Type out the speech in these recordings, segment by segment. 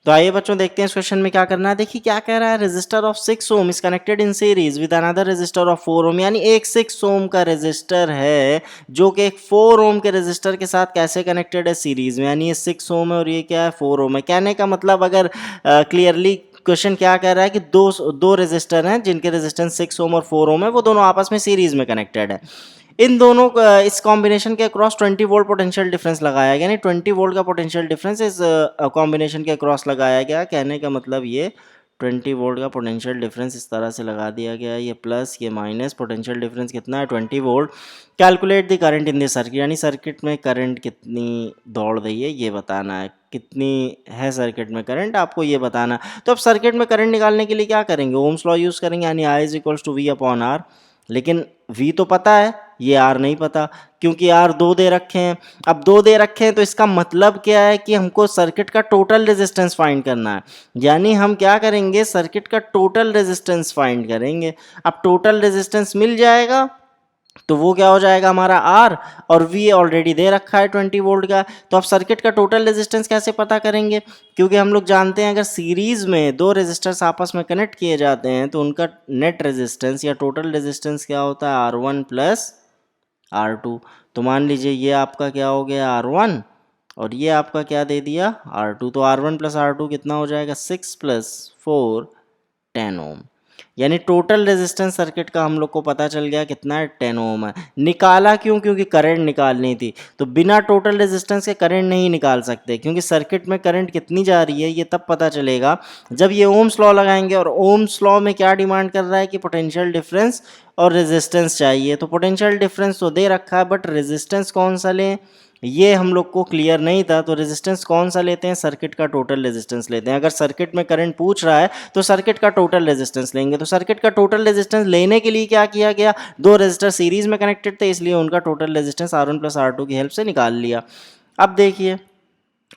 तो आइए बच्चों देखते हैं इस क्वेश्चन में क्या करना है। देखिए क्या कह रहा है, resistor of 6 ohm is connected in series with another resistor of 4 ohm, यानी एक 6 ओम का रेजिस्टर है जो कि एक 4 ओम के रेजिस्टर के साथ कैसे कनेक्टेड है, सीरीज में, यानी ये 6 ओम है और ये क्या है 4 ओम है। कहने का मतलब अगर क्लियरली क्वेश्चन क्या कह रहा है कि दो रेजिस्टर हैं जिनके रेजिस्टेंस 6 ओम और 4 ओम है, वो दोनों आपस में सीरीज में कनेक्टेड है। इन दोनों इस कॉम्बिनेशन के अक्रॉस 20 वोल्ट पोटेंशियल डिफरेंस लगाया गया, यानी 20 वोल्ट का पोटेंशियल डिफरेंस इस कॉम्बिनेशन के अक्रॉस लगाया गया। कहने का मतलब ये 20 वोल्ट का पोटेंशियल डिफरेंस इस तरह से लगा दिया गया, ये प्लस ये माइनस, पोटेंशियल डिफरेंस कितना है 20 volt. Calculate the current in this circuit, यानी सर्किट में करंट कितनी दौड़ रही है ये बताना है, कितनी है सर्किट में करंट आपको ये बताना। तो अब सर्किट में करंट निकालने के लिए क्या करेंगे, ओम्स लॉ यूज़ करेंगे, यानी I is equals to V upon R. लेकिन V तो पता है, ये R नहीं पता, क्योंकि R दो दे रखे हैं। अब दो दे रखे हैं तो इसका मतलब क्या है कि हमको सर्किट का टोटल रेजिस्टेंस फाइंड करना है, यानी हम क्या करेंगे, सर्किट का टोटल रेजिस्टेंस फाइंड करेंगे। अब टोटल रेजिस्टेंस मिल जाएगा तो वो क्या हो जाएगा हमारा R, और V ऑलरेडी दे रखा है 20 वोल्ट का। तो अब सर्किट का टोटल रेजिस्टेंस कैसे पता करेंगे, क्योंकि हम लोग जानते हैं अगर सीरीज में दो रेजिस्टर्स आपस में कनेक्ट किए जाते हैं तो उनका नेट रेजिस्टेंस या टोटल रेजिस्टेंस क्या होता है, R1 प्लस R2। तो मान लीजिए ये आपका क्या हो गया R1 और ये आपका क्या दे दिया R2, तो R1 प्लस R2 कितना हो जाएगा 6 प्लस 4 10 ओम, यानी टोटल रेजिस्टेंस सर्किट का हम लोग को पता चल गया कितना है 10 ओम है। निकाला क्यों, क्योंकि करंट निकालनी थी, तो बिना टोटल रेजिस्टेंस के करंट नहीं निकाल सकते, क्योंकि सर्किट में करंट कितनी जा रही है ये तब पता चलेगा जब ये ओम्स लॉ लगाएंगे। और ओम्स लॉ में क्या डिमांड कर रहा है कि पोटेंशियल डिफरेंस और रेजिस्टेंस चाहिए, तो पोटेंशियल डिफरेंस तो दे रखा है बट रेजिस्टेंस कौन सा लें ये हम लोग को क्लियर नहीं था। तो रेजिस्टेंस कौन सा लेते हैं, सर्किट का टोटल रेजिस्टेंस लेते हैं। अगर सर्किट में करंट पूछ रहा है तो सर्किट का टोटल रेजिस्टेंस लेंगे। तो सर्किट का टोटल रेजिस्टेंस लेने के लिए क्या किया गया, दो रेजिस्टर सीरीज में कनेक्टेड थे इसलिए उनका total resistance R1 plus R2 की हेल्प से निकाल लिया। अब देखिए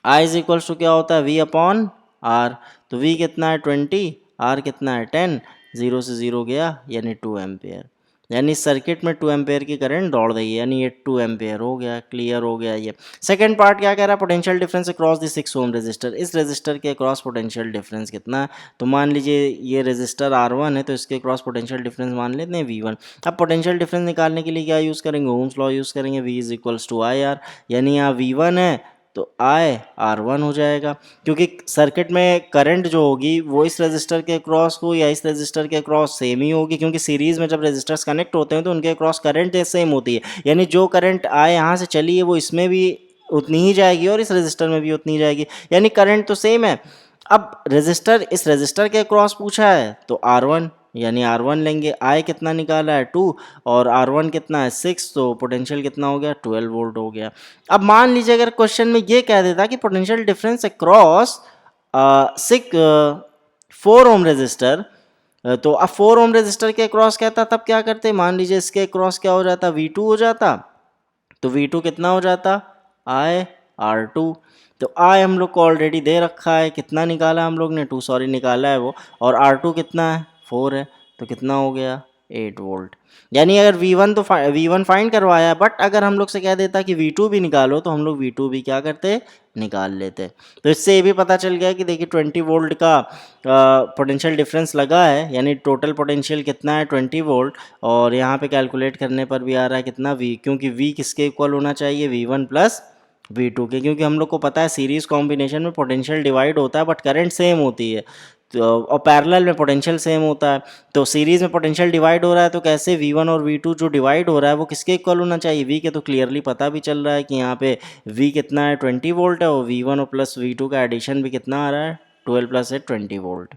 I इज इक्वल्स टू क्या होता है V अपॉन R, तो V कितना है 20, R कितना है 10, 0 से 0 गया यानी 2 एम्पेयर, यानी सर्किट में 2 एम्पेयर की करंट दौड़ रही है, यानी ये 2 एम्पेयर हो गया, क्लियर हो गया। ये सेकंड पार्ट क्या कह रहा है, potential difference across the 6 ohm resistor, इस रेजिस्टर के अक्रॉस पोटेंशियल डिफरेंस कितना है। तो मान लीजिए ये रेजिस्टर R1 है तो इसके अक्रॉस पोटेंशियल डिफरेंस मान लेते हैं V1। अब पोटेंशियल डिफरेंस निकालने के लिए क्या यूज़ करेंगे, ओम्स लॉ यूज़ करेंगे, V is equals to IR, यानी यहाँ V1 है तो I R1 हो जाएगा, क्योंकि सर्किट में करंट जो होगी वो इस रेजिस्टर के क्रॉस को या इस रेजिस्टर के क्रॉस सेम ही होगी, क्योंकि सीरीज में जब रेजिस्टर्स कनेक्ट होते हैं तो उनके क्रॉस करंट सेम होती है, यानी जो करंट I यहाँ से चली है वो इसमें भी उतनी ही जाएगी और इस रेजिस्टर में भी उतनी ही जाएगी, यानी करंट तो सेम है। अब रेजिस्टर इस रेजिस्टर के क्रॉस पूछा है तो R1, यानी R1 लेंगे, I कितना निकाला है 2 और R1 कितना है 6, तो पोटेंशियल कितना हो गया 12 वोल्ट हो गया। अब मान लीजिए अगर क्वेश्चन में ये कह देता कि potential difference across 4 ohm resistor, तो अब 4 ओम रेजिस्टर के अक्रॉस कहता तब क्या करते, मान लीजिए इसके अक्रॉस क्या हो जाता V2 हो जाता, तो V2 कितना हो जाता I R2, तो I हम लोग को ऑलरेडी दे रखा है, कितना निकाला हम लोग ने 2 सॉरी निकाला है वो, और R2 कितना है 4 है, तो कितना हो गया 8 वोल्ट। यानी अगर V1 तो V1 फाइंड करवाया, बट अगर हम लोग से कह देता कि V2 भी निकालो तो हम लोग V2 भी क्या करते निकाल लेते। तो इससे ये भी पता चल गया कि देखिए 20 वोल्ट का पोटेंशियल डिफरेंस लगा है, यानी टोटल पोटेंशियल कितना है 20 वोल्ट, और यहाँ पे कैलकुलेट करने पर भी आ रहा है कितना V, क्योंकि V किसके इक्वल होना चाहिए V1 प्लस V2 के, क्योंकि हम लोग को पता है सीरीज कॉम्बिनेशन में पोटेंशियल डिवाइड होता है बट करंट सेम होती है, तो और पैरेलल में पोटेंशियल सेम होता है। तो सीरीज में पोटेंशियल डिवाइड हो रहा है तो कैसे V1 और V2 जो डिवाइड हो रहा है वो किसके इक्वल होना चाहिए, V के। तो क्लियरली पता भी चल रहा है कि यहाँ पे V कितना है 20 वोल्ट है और V1 और प्लस V2 का एडिशन भी कितना आ रहा है 12 प्लस 8 20 वोल्ट।